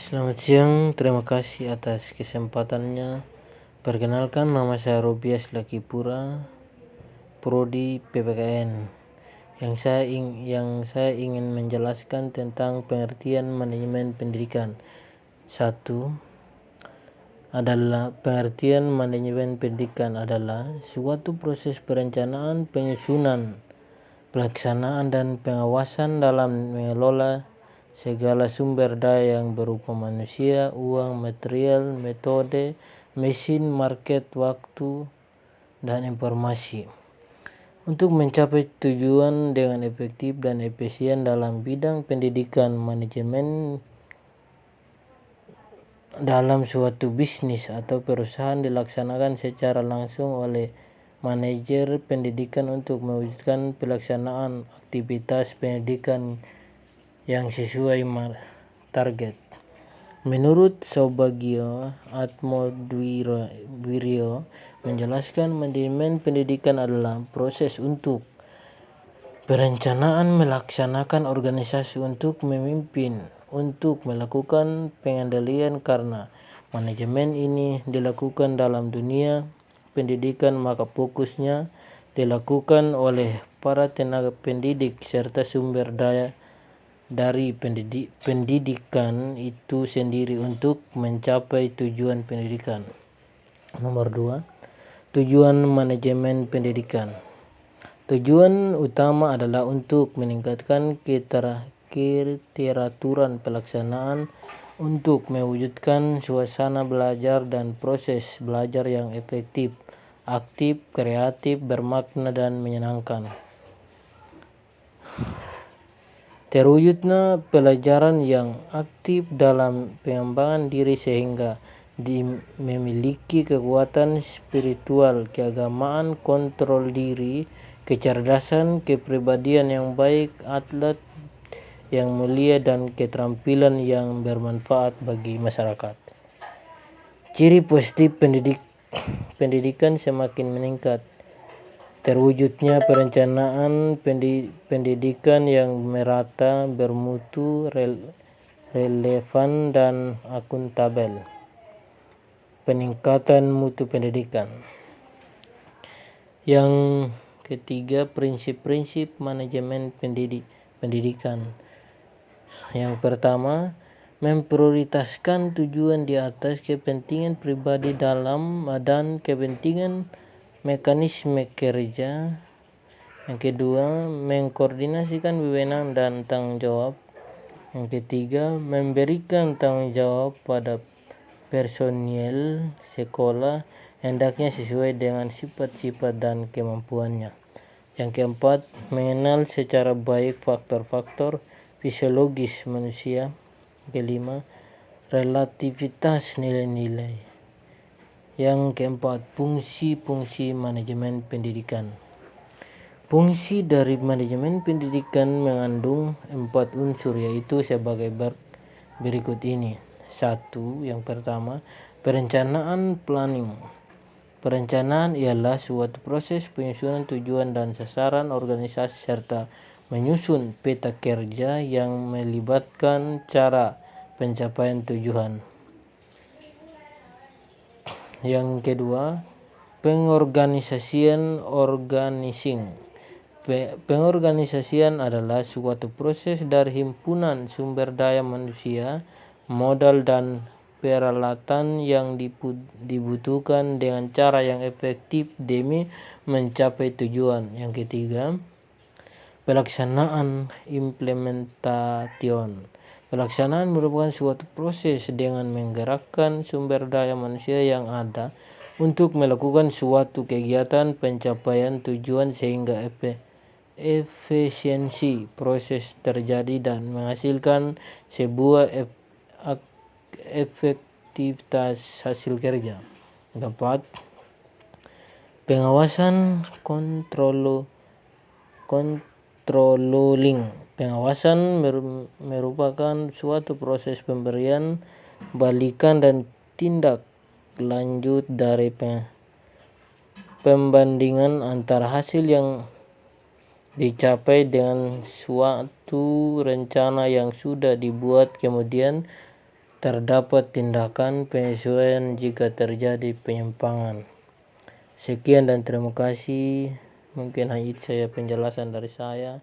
Selamat siang, terima kasih atas kesempatannya. Perkenalkan, nama saya Robias Lakipura, Prodi PPKN. Yang saya ingin menjelaskan tentang pengertian manajemen pendidikan. 1. Adalah pengertian manajemen pendidikan adalah suatu proses perencanaan, penyusunan, pelaksanaan dan pengawasan dalam mengelola segala sumber daya yang berupa manusia, uang, material, metode, mesin, market, waktu, dan informasi untuk mencapai tujuan dengan efektif dan efisien dalam bidang pendidikan. Manajemen dalam suatu bisnis atau perusahaan dilaksanakan secara langsung oleh manajer pendidikan untuk mewujudkan pelaksanaan aktivitas pendidikan yang sesuai target. Menurut Soubagio Atmodwiryo menjelaskan, manajemen pendidikan adalah proses untuk perencanaan, melaksanakan organisasi, untuk memimpin, untuk melakukan pengendalian. Karena manajemen ini dilakukan dalam dunia pendidikan, maka fokusnya dilakukan oleh para tenaga pendidik serta sumber daya dari pendidikan itu sendiri untuk mencapai tujuan pendidikan. Nomor 2. Tujuan manajemen pendidikan. Tujuan utama adalah untuk meningkatkan keteraturan pelaksanaan, untuk mewujudkan suasana belajar dan proses belajar yang efektif, aktif, kreatif, bermakna, dan menyenangkan. Terwujudnya pelajaran yang aktif dalam pengembangan diri sehingga memiliki kekuatan spiritual, keagamaan, kontrol diri, kecerdasan, kepribadian yang baik, akhlak yang mulia, dan keterampilan yang bermanfaat bagi masyarakat. Ciri positif pendidikan semakin meningkat. Terwujudnya perencanaan pendidikan yang merata, bermutu, relevan, dan akuntabel. Peningkatan mutu pendidikan. Yang ketiga, prinsip-prinsip manajemen pendidikan. Yang pertama, memprioritaskan tujuan di atas kepentingan pribadi dalam dan kepentingan mekanisme kerja. Yang kedua, mengkoordinasikan wewenang dan tanggung jawab. Yang ketiga, memberikan tanggung jawab pada personil sekolah, hendaknya sesuai dengan sifat-sifat dan kemampuannya. Yang keempat, mengenal secara baik faktor-faktor fisiologis manusia. Kelima, relativitas nilai-nilai. Yang keempat, fungsi-fungsi manajemen pendidikan. Fungsi dari manajemen pendidikan mengandung 4 unsur, yaitu sebagai berikut ini. 1. Yang pertama, perencanaan, planning. Perencanaan ialah suatu proses penyusunan tujuan dan sasaran organisasi serta menyusun peta kerja yang melibatkan cara pencapaian tujuan. Yang kedua, pengorganisasian, organizing. Pengorganisasian adalah suatu proses dari himpunan sumber daya manusia, modal, dan peralatan yang dibutuhkan dengan cara yang efektif demi mencapai tujuan. Yang ketiga, pelaksanaan, implementation. Pelaksanaan merupakan suatu proses dengan menggerakkan sumber daya manusia yang ada untuk melakukan suatu kegiatan pencapaian tujuan sehingga efisiensi proses terjadi dan menghasilkan sebuah efektivitas hasil kerja. Keempat, pengawasan, controlling. Pengawasan merupakan suatu proses pemberian balikan dan tindak lanjut dari pembandingan antara hasil yang dicapai dengan suatu rencana yang sudah dibuat kemudian terdapat tindakan penyesuaian jika terjadi penyimpangan. Sekian dan terima kasih. Mungkin hanya itu saja penjelasan dari saya.